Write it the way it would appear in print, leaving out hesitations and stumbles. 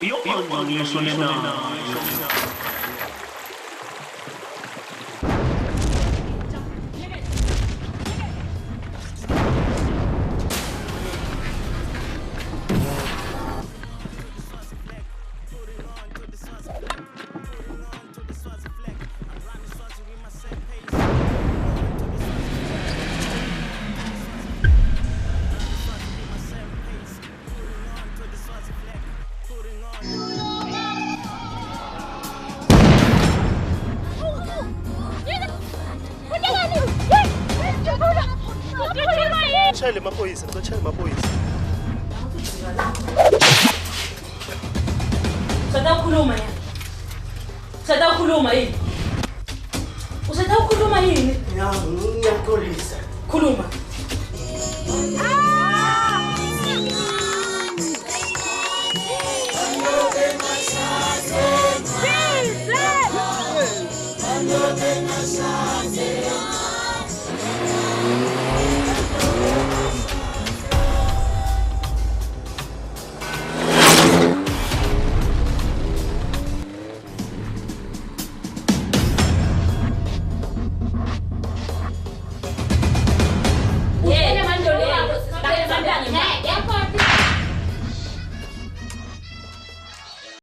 Yung usually na Chale maphoyisa, chale maphoyisa. Usadha ukhuluma ya. Usadha ukhuluma yini? Usadha ukhuluma yini? Ngiyaxolisa. Khuluma.